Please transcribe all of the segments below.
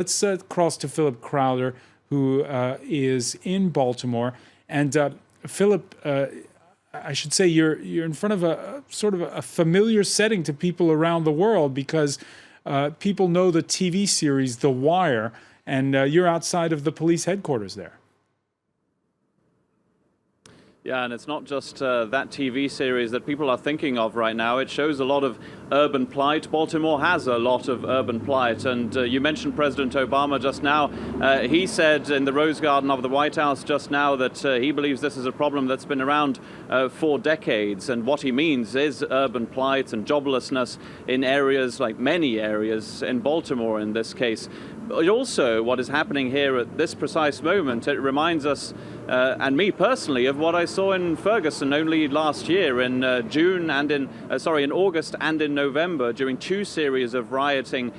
Let's cross to Philip Crowther, who is in Baltimore. And Philip, I should say you're in front of a sort of a familiar setting to people around the world, because people know the TV series The Wire, and you're outside of the police headquarters there. Yeah, and it's not just that TV series that people are thinking of right now. It shows a lot of urban plight. Baltimore has a lot of urban plight. And you mentioned President Obama just now. He said in the Rose Garden of the White House just now that he believes this is a problem that's been around for decades. And what he means is urban plight and joblessness in areas, like many areas in Baltimore in this case. But also what is happening here at this precise moment, it reminds us, and me personally, of what I saw in Ferguson only last year in in August and in November, during two series of rioting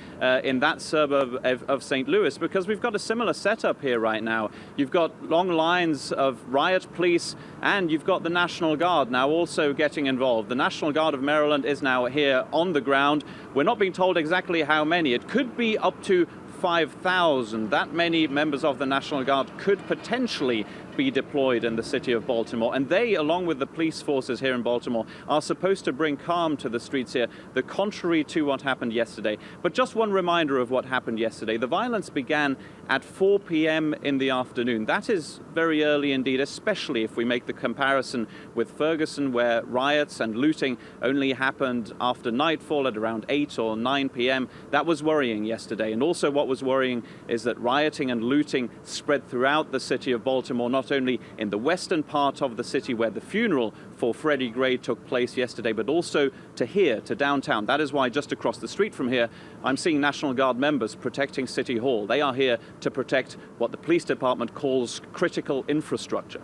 in that suburb of St. Louis, because we've got a similar setup here right now. You've got long lines of riot police, and you've got the National Guard now also getting involved. The National Guard of Maryland is now here on the ground. We're not being told exactly how many. It could be up to 5,000. That many members of the National Guard could potentially be deployed in the city of Baltimore. And they, along with the police forces here in Baltimore, are supposed to bring calm to the streets here, the contrary to what happened yesterday. But just one reminder of what happened yesterday. The violence began at 4 p.m. in the afternoon. That is very early indeed, especially if we make the comparison with Ferguson, where riots and looting only happened after nightfall at around 8 or 9 p.m. That was worrying yesterday. And also what was worrying is that rioting and looting spread throughout the city of Baltimore, not only in the western part of the city where the funeral for Freddie Gray took place yesterday, but also to here, to downtown. That is why just across the street from here, I'm seeing National Guard members protecting City Hall. They are here to protect what the police department calls critical infrastructure.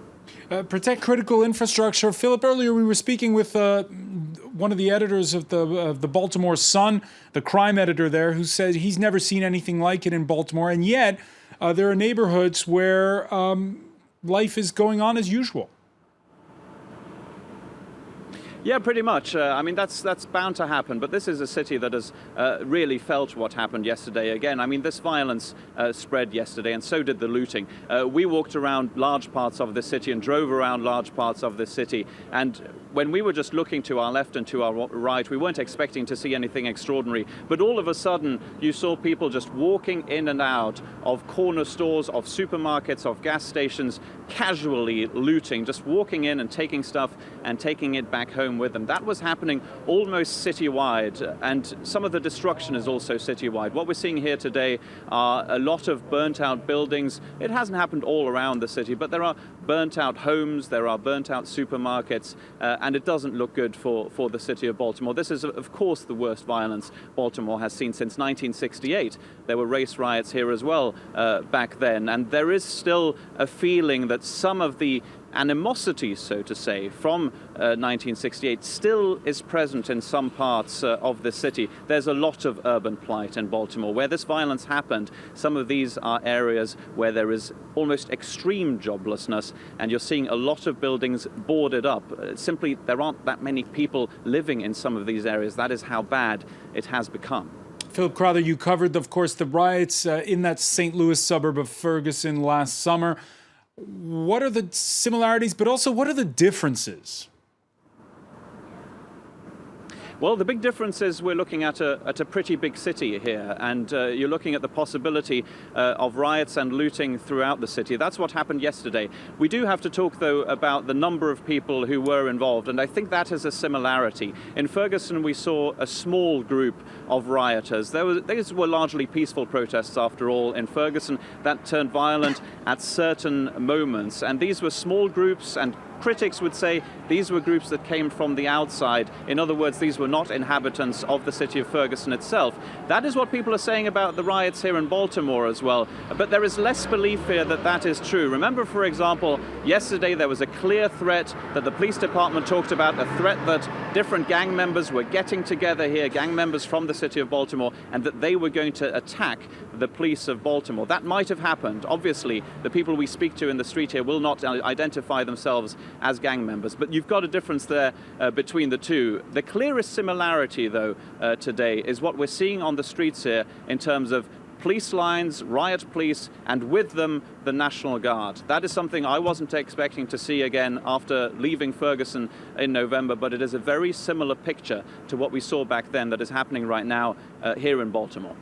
Protect critical infrastructure. Philip, earlier we were speaking with one of the editors of the Baltimore Sun, the crime editor there, who said he's never seen anything like it in Baltimore, and yet there are neighborhoods where life is going on as usual. Yeah, pretty much. I mean, that's bound to happen. But this is a city that has really felt what happened yesterday. Again, I mean, this violence spread yesterday, and so did the looting. We walked around large parts of the city and drove around large parts of the city. And when we were just looking to our left and to our right, we weren't expecting to see anything extraordinary. But all of a sudden, you saw people just walking in and out of corner stores, of supermarkets, of gas stations, casually looting, just walking in and taking stuff and taking it back home with them. That was happening almost citywide, and some of the destruction is also citywide. What we're seeing here today are a lot of burnt out buildings. It hasn't happened all around the city, but there are burnt out homes, there are burnt out supermarkets, and it doesn't look good for the city of Baltimore. This is, of course, the worst violence Baltimore has seen since 1968. There were race riots here as well back then, and there is still a feeling that some of the animosity, so to say, from 1968 still is present in some parts of the city. There's a lot of urban plight in Baltimore. Where this violence happened, some of these are areas where there is almost extreme joblessness, and you're seeing a lot of buildings boarded up. Simply, there aren't that many people living in some of these areas. That is how bad it has become. Philip Crowther, you covered, of course, the riots in that St. Louis suburb of Ferguson last summer. What are the similarities, but also what are the differences? Well, the big difference is we're looking at a pretty big city here, and you're looking at the possibility of riots and looting throughout the city. That's what happened yesterday. We do have to talk, though, about the number of people who were involved, and I think that is a similarity. In Ferguson, we saw a small group of rioters. These were largely peaceful protests, after all. In Ferguson, that turned violent at certain moments, and these were small groups, and critics would say these were groups that came from the outside. In other words, these were not inhabitants of the city of Ferguson itself. That is what people are saying about the riots here in Baltimore as well. But there is less belief here that that is true. Remember, for example, yesterday there was a clear threat that the police department talked about, a threat that different gang members were getting together here, gang members from the city of Baltimore, and that they were going to attack the police of Baltimore. That might have happened. Obviously, the people we speak to in the street here will not identify themselves as gang members, but you've got a difference there between the two. The clearest similarity, though, today is what we're seeing on the streets here in terms of police lines, riot police, and with them the National Guard. That is something I wasn't expecting to see again after leaving Ferguson in November, but it is a very similar picture to what we saw back then that is happening right now here in Baltimore.